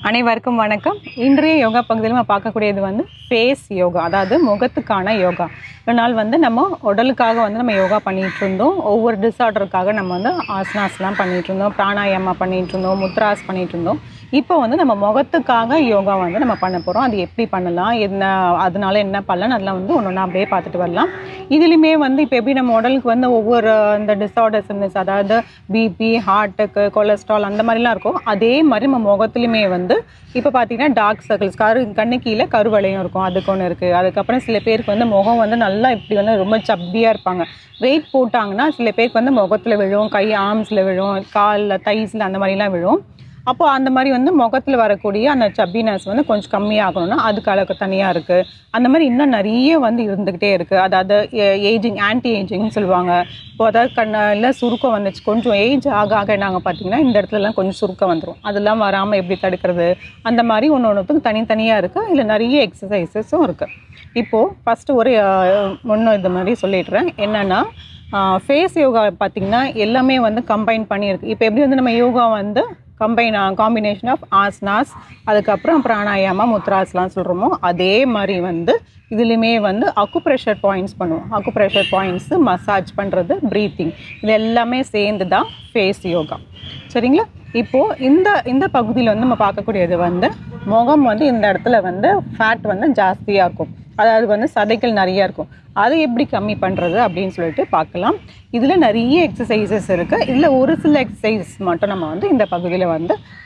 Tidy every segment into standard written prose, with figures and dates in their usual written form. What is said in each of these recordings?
அனைவருக்கும் வணக்கம். இன்றைய யோகா பகுதியில் நம்ம பார்க்கக்கூடியது ஃபேஸ் யோகா, அதாவது முகத்துக்கான யோகா. ஒரு நாள் நம்ம உடலுக்காக நம்ம யோகா பண்ணிகிட்டு இருந்தோம். ஒவ்வொரு டிஸார்டருக்காக நம்ம ஆசனாஸ்லாம் பண்ணிகிட்டு இருந்தோம், பிராணாயாமா பண்ணிகிட்டு இருந்தோம், முத்ராஸ் பண்ணிகிட்டு இருந்தோம். இப்போ நம்ம முகத்துக்காக யோகா நம்ம பண்ண போகிறோம். அது எப்படி பண்ணலாம், என்ன அதனால என்ன பண்ணலாம், அதெல்லாம் ஒன்று ஒன்றா அப்படியே பார்த்துட்டு வரலாம். இதுலேயுமே இப்போ எப்படி நம்ம உடலுக்கு ஒவ்வொரு இந்த டிஸார்டர்ஸ் இருந்துச்சு, அதாவது பிபி, ஹார்ட்டுக்கு, கொலஸ்ட்ரால் அந்த மாதிரிலாம் இருக்கும். அதே மாதிரி நம்ம முகத்துலையுமே இப்போ பார்த்தீங்கன்னா டார்க் சர்க்கிள்ஸ், கண்ணு கீழே கருவளையம் இருக்கும், அதுக்கு ஒன்று இருக்குது. அதுக்கப்புறம் சில பேருக்கு முகம் நல்லா இப்படி ரொம்ப சப்பியாக இருப்பாங்க. வெயிட் போட்டாங்கன்னா சில பேருக்கு முகத்தில் விழும், கை ஆர்ம்ஸில் விழும், காலில் தைஸில் அந்த மாதிரிலாம் விழும். அப்போது அந்த மாதிரி முகத்தில் வரக்கூடிய அந்த சப்பினஸ் கொஞ்சம் கம்மியாகணும்னா அதுக்கு அளவுக்கு தனியாக இருக்குது. அந்த மாதிரி இன்னும் நிறைய இருந்துக்கிட்டே இருக்குது. அதாவது ஏஜிங், ஆன்டி ஏஜிங்னு சொல்லுவாங்க. இப்போ அதாவது கண்ணில் சுருக்கம் வந்துச்சு, கொஞ்சம் ஏஜ் ஆக ஆக நாங்கள் பார்த்தீங்கன்னா இந்த இடத்துலலாம் கொஞ்சம் சுருக்கம் வந்துடும். அதெல்லாம் வராமல் எப்படி தடுக்கிறது, அந்த மாதிரி ஒன்று ஒன்றுத்துக்கு தனித்தனியாக இருக்குது. இதில் நிறைய எக்ஸசைசஸும் இருக்குது. இப்போது ஃபஸ்ட்டு ஒரு ஒன்று இது மாதிரி சொல்லிடுறேன். என்னென்னா ஃபேஸ் யோகா பார்த்திங்கன்னா எல்லாமே கம்பைன் பண்ணியிருக்கு. இப்போ எப்படி நம்ம யோகா காம்பினேஷன் ஆஃப் ஆசனாஸ், அதுக்கப்புறம் பிராணாயாமா, முத்ராஸ்லாம் சொல்கிறோமோ அதே மாதிரி இதுலேயுமே அக்குப்ரெஷர் பாயிண்ட்ஸ் பண்ணுவோம். அக்குப்ரெஷர் பாயிண்ட்ஸு, மசாஜ் பண்ணுறது, ப்ரீத்திங், இது எல்லாமே சேர்ந்து தான் ஃபேஸ் யோகா. சரிங்களா? இப்போது இந்த பகுதியில் நம்ம பார்க்கக்கூடியது முகம் இந்த இடத்துல ஃபேட் ஜாஸ்தியாக இருக்கும். அதாவது சதைகள் நிறையா இருக்கும். அதை எப்படி கம்மி பண்ணுறது அப்படின்னு சொல்லிட்டு பார்க்கலாம். இதில் நிறைய எக்ஸசைசஸ் இருக்குது. இதில் ஒரு சில எக்ஸசைஸ் மட்டும் நம்ம இந்த பகுதியில்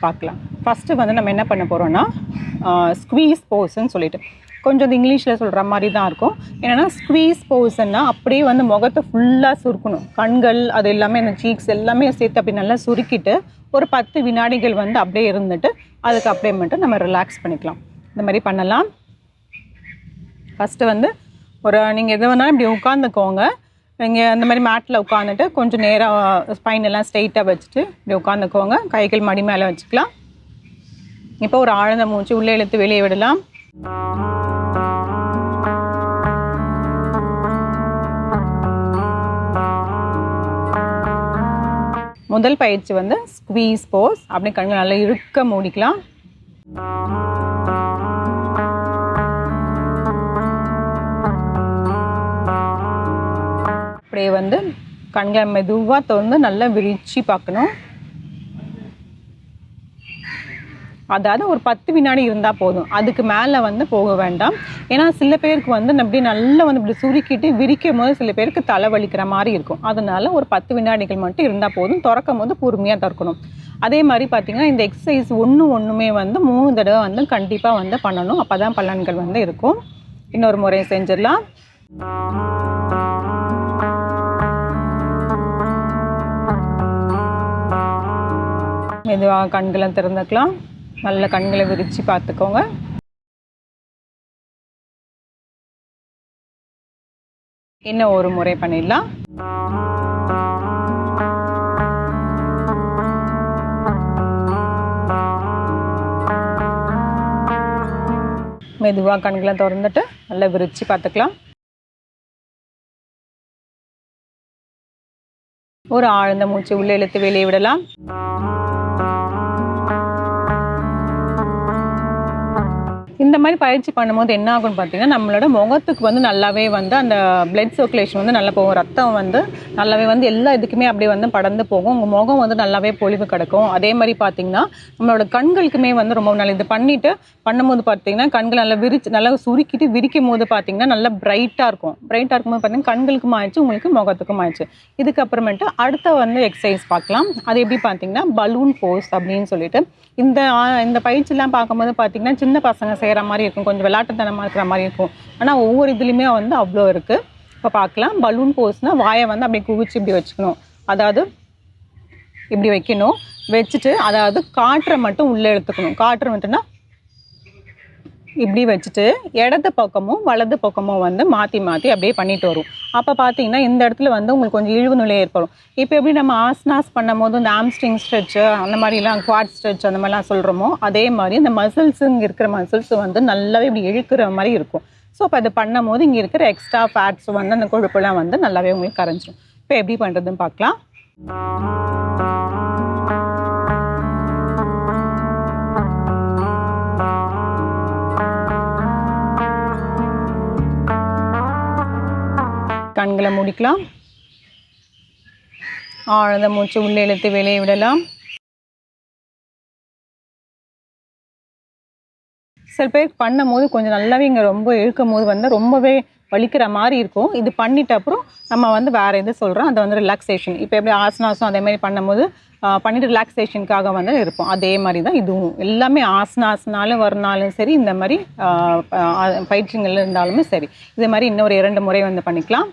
பார்க்கலாம். ஃபஸ்ட்டு நம்ம என்ன பண்ண போகிறோன்னா ஸ்குவீஸ் போஸ்ன்னு சொல்லிட்டு, கொஞ்சம் அது இங்கிலீஷில் சொல்கிற மாதிரி தான் இருக்கும். என்னென்னா ஸ்குவீஸ் போஸ்ன்னா அப்படியே முகத்தை ஃபுல்லாக சுருக்கணும். கண்கள் அது எல்லாமே, அந்த சீக்ஸ் எல்லாமே சேர்த்து அப்படி நல்லா சுருக்கிட்டு ஒரு 10 வினாடிகள் அப்படியே இருந்துட்டு அதுக்கு அப்படியே மட்டும் நம்ம ரிலாக்ஸ் பண்ணிக்கலாம். இந்த மாதிரி பண்ணலாம். ஃபஸ்ட்டு நீங்கள் எது வேணாலும் இப்படி உட்காந்துக்கோங்க. நீங்கள் அந்த மாதிரி மேட்டில் உட்காந்துட்டு கொஞ்சம் நேராக ஸ்பைன் எல்லாம் ஸ்ட்ரெயிட்டாக வச்சுட்டு இப்படி உட்காந்துக்கோங்க. கைகள் மடி மேலே வச்சுக்கலாம். இப்போ ஒரு ஆழ்ந்த மூச்சு உள்ளே இழுத்து வெளியே விடலாம். முதல் பயிற்சி ஸ்குவீஸ் போஸ். அப்படி கண்கள் நல்லா இறுக்க மூடிக்கலாம். அப்படியே கண்களை மெதுவாக திறந்து நல்லா விரிச்சு பார்க்கணும். அதாவது ஒரு 10 வினாடி இருந்தால் போதும், அதுக்கு மேலே போக வேண்டாம். ஏன்னா சில பேருக்கு அப்படி நல்லா இப்படி சுருக்கிட்டு விரிக்கும் போது சில பேருக்கு தலை வலிக்கிற மாதிரி இருக்கும். அதனால ஒரு 10 வினாடிகள் மட்டும் இருந்தால் போதும். திறக்கும் போது பொறுமையாக திறக்கணும். அதே மாதிரி பார்த்திங்கன்னா இந்த எக்ஸசைஸ் ஒன்றுமே 3 தடவை கண்டிப்பாக பண்ணணும். அப்போ தான் பலன்கள் இருக்கும். இன்னொரு முறை செஞ்சிடலாம். மெதுவாக கண்களை திறந்துக்கலாம். நல்ல கண்களை விரித்து பார்த்துக்கோங்க. இன்னும் ஒரு முறை பண்ணிடலாம். மெதுவாக கண்களை திறந்துட்டு நல்லா விரித்து பார்த்துக்கலாம். ஒரு ஆழ்ந்த மூச்சு உள்ளே இழுத்து வெளியே விடலாம். இந்த மாதிரி பயிற்சி பண்ணும்போது என்ன ஆகும்னு பார்த்தீங்கன்னா நம்மளோட முகத்துக்கு நல்லாவே அந்த பிளட் சர்க்குலேஷன் நல்லா போகும். ரத்தம் நல்லாவே எல்லா இதுக்குமே அப்படியே படர்ந்து போகும். உங்கள் முகம் நல்லாவே பொலிவு கிடக்கும். அதே மாதிரி பார்த்தீங்கன்னா நம்மளோட கண்களுக்குமே ரொம்ப நல்லா இது பண்ணும்போது பார்த்தீங்கன்னா கண்கள் நல்லா நல்லா சுருக்கிட்டு விரிக்கும் போது பார்த்தீங்கன்னா நல்லா பிரைட்டாக இருக்கும். பிரைட்டாக இருக்கும்போது பார்த்தீங்கன்னா கண்களுக்கும் ஆயிடுச்சு, உங்களுக்கு முகத்துக்கும் ஆயிடுச்சு. இதுக்கப்புறமேட்டு அடுத்த எக்ஸசைஸ் பார்க்கலாம். அது எப்படி பார்த்தீங்கன்னா பலூன் போஸ் அப்படின்னு சொல்லிட்டு, இந்த பயிற்சியெல்லாம் பார்க்கும்போது பார்த்தீங்கன்னா சின்ன பசங்க செய்கிற மாதிரி இருக்கும், கொஞ்சம் விளையாட்டுத்தனமாக இருக்கிற மாதிரி இருக்கும். ஆனால் ஒவ்வொரு இதுலேயுமே அவ்வளோ இருக்குது. இப்போ பார்க்கலாம். பலூன் போஸ்னால் வாயை அப்படியே குவிச்சு இப்படி வச்சுக்கணும். அதாவது இப்படி வைக்கணும். வச்சுட்டு அதாவது காற்றை மட்டும் உள்ளே எடுத்துக்கணும். காற்று மட்டும்னா இப்படி வச்சுட்டு இடது பக்கமும் வலது பக்கமும் மாற்றி மாற்றி அப்படியே பண்ணிட்டு வரும். அப்போ பார்த்தீங்கன்னா இந்த இடத்துல உங்களுக்கு கொஞ்சம் இழிவு நிலை ஏற்படும். இப்போ எப்படி நம்ம ஆசனாஸ் பண்ணும் போது இந்த ஆம்ஸ்ட்ரிங் ஸ்ட்ரெச்சு அந்த மாதிரிலாம், குவாட் ஸ்ட்ரெச் அந்த மாதிரிலாம் சொல்கிறோமோ அதே மாதிரி இந்த மசில்ஸு, இங்கே இருக்கிற மசில்ஸ் நல்லாவே இப்படி இழுக்கிற மாதிரி இருக்கும். ஸோ இப்போ அது பண்ணும் போது இங்கே இருக்கிற எக்ஸ்ட்ரா ஃபேட்ஸ் அந்த கொழுப்புலாம் நல்லாவே உங்களுக்கு கரைஞ்சிடும். இப்போ எப்படி பண்ணுறதுன்னு பார்க்கலாம். கண்களை மூடிக்கலாம். ஆழ்ந்த மூச்சு உள்ளே இழுத்து வெளியே விடலாம். சில பேர் பண்ணும்போது கொஞ்சம் நல்லாவே இங்கே ரொம்ப இழுக்கும் போது வந்து ரொம்பவே வலிக்கிற மாதிரி இருக்கும். இது பண்ணிட்ட அப்புறம் நம்ம வந்து வேறு எது சொல்கிறோம், அதை வந்து ரிலாக்ஸேஷன். இப்போ எப்படி ஆசனாசம் அதே மாதிரி பண்ணும்போது பண்ணிட்டு ரிலாக்ஸேஷனுக்காக வந்து இருப்போம். அதே மாதிரி தான் இதுவும். எல்லாமே ஆசனாசனாலும் வரனாலும் சரி, இந்த மாதிரி பயிற்சிகள் இருந்தாலுமே சரி, இதே மாதிரி இன்னொரு 2 முறை வந்து பண்ணிக்கலாம்.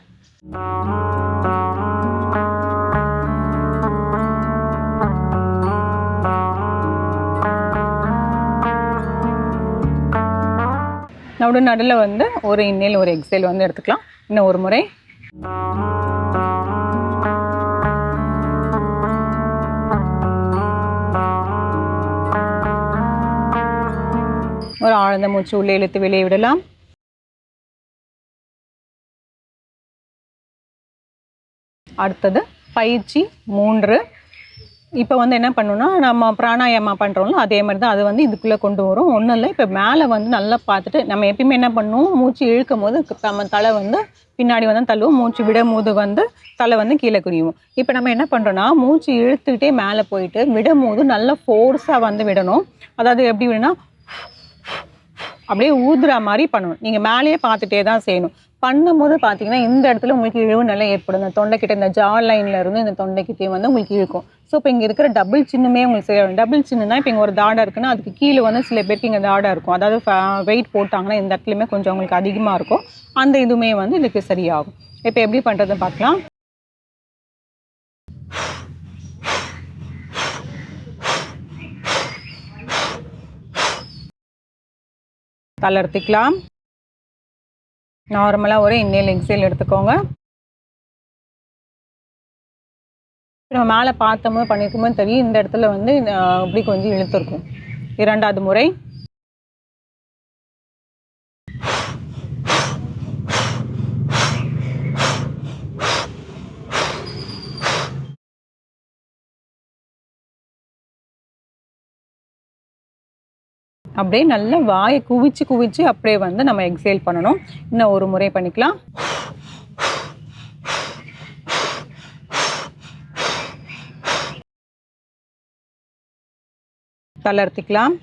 நடுவில் வந்து ஒரு இன்னேல் ஒரு எக்ஸேல் வந்து எடுத்துக்கலாம். இன்னும் ஒரு முறை. ஒரு ஆழ்ந்த மூச்சு உள்ளே இழுத்து வெளியே விடலாம். அடுத்தது பயிற்சி 3. இப்போ வந்து என்ன பண்ணணும்னா, நம்ம பிராணாயாமா பண்ணுறோம்ல அதே மாதிரி தான் அது வந்து இதுக்குள்ளே கொண்டு வரும். ஒன்றும் இல்லை, இப்போ மேலே வந்து நல்லா பார்த்துட்டு நம்ம எப்பயுமே என்ன பண்ணுவோம், மூச்சு இழுக்கும் போது நம்ம தலை வந்து பின்னாடி வந்து தள்ளுவோம், மூச்சு விடும் போது வந்து தலை வந்து கீழே குனிவோம். இப்போ நம்ம என்ன பண்ணுறோன்னா, மூச்சு இழுத்துக்கிட்டே மேலே போயிட்டு விடும் போது நல்லா ஃபோர்ஸாக வந்து விடணும். அதாவது எப்படி விடணும்னா அப்படியே ஊதுற மாதிரி பண்ணணும். நீங்கள் மேலேயே பார்த்துட்டே தான் செய்யணும். பண்ணும்போது பார்த்தீங்கன்னா இந்த இடத்துல உங்களுக்கு இழுவு நல்லா ஏற்படும். இந்த தொண்டைக்கிட்ட இந்த ஜா லைனில் இருந்து இந்த தொண்டைக்கிட்டே வந்து உங்களுக்கு இழுக்கும். ஸோ இப்போ இங்கே இருக்கிற டபுள் சின்னுமே உங்களுக்கு செய்யணும். டபுள் சின்னுனா இப்போ இங்கே ஒரு தாடை இருக்குன்னா அதுக்கு கீழே வந்து சில பேருக்கு இங்கே தாடை இருக்கும். அதாவது வெயிட் போட்டாங்கன்னா இந்த இடத்துலையுமே கொஞ்சம் உங்களுக்கு அதிகமாக இருக்கும். அந்த இதுவுமே வந்து இதுக்கு சரியாகும். இப்போ எப்படி பண்ணுறதுன்னு பார்க்கலாம். தளர்த்திக்கலாம். நார்மலாக ஒரு இன்னேல் எக்ஸேல் எடுத்துக்கோங்க. நம்ம மேலே பார்த்தோமோ பண்ணியிருக்கும்போது தெரியும் இந்த இடத்துல வந்து இப்படி கொஞ்சம் இழுத்துருக்கும். 2வது முறை. அப்படியே நல்லா வாயை குவிச்சு அப்படியே வந்து நம்ம எக்ஸேல் பண்ணணும். இன்னும் ஒரு முறை பண்ணிக்கலாம். தளர்த்திக்கலாம்.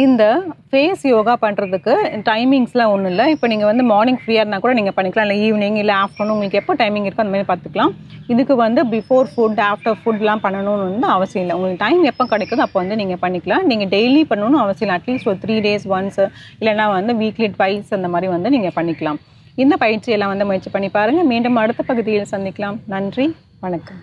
இந்த ஃபேஸ் யோகா பண்ணுறதுக்கு டைமிங்ஸ்லாம் ஒன்றும் இல்லை. இப்போ நீங்கள் வந்து மார்னிங் ஃப்ரீயாக இருந்தால் கூட நீங்கள் பண்ணிக்கலாம், இல்லை ஈவினிங் இல்லை ஆஃப்டர்நூன் உங்களுக்கு எப்போ டைமிங் இருக்கோ அந்த மாதிரி பார்த்துக்கலாம். இதுக்கு வந்து பிஃபோர் ஃபுட் ஆஃப்டர் ஃபுட்லாம் பண்ணணும்னு வந்து அவசியம் இல்லை. உங்களுக்கு டைம் எப்போ கிடைக்குதோ அப்போ வந்து நீங்கள் பண்ணிக்கலாம். நீங்கள் டெய்லி பண்ணணும்னு அவசியம் இல்லை. அட்லீஸ்ட் ஒரு 3 days ஒன்ஸ் இல்லைனா வந்து வீக்லி ட்வைஸ் அந்த மாதிரி வந்து நீங்கள் பண்ணிக்கலாம். இந்த பயிற்சியெல்லாம் வந்து முயற்சி பண்ணி பாருங்கள். மீண்டும் அடுத்த பகுதியில் சந்திக்கலாம். நன்றி, வணக்கம்.